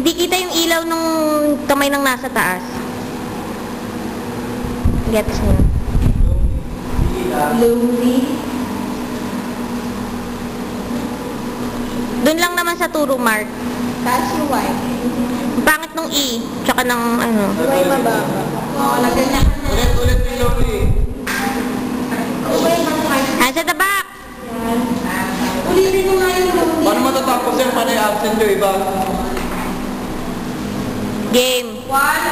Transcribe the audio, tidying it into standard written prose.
Hindi kita yung ilaw nung kamay ng nasa taas. Gets mo? Lonely. Doon lang naman sa turo mark. Taas yung Y. Ang pangit nung E, tsaka ng ano. Y mababa. Oo, naganyan. Ulit yung lonely. Nasa the back! Yan. Ulitin mo nga yung lonely. Paano matatapos yan? Paano yung absent yung iba? Game. 1,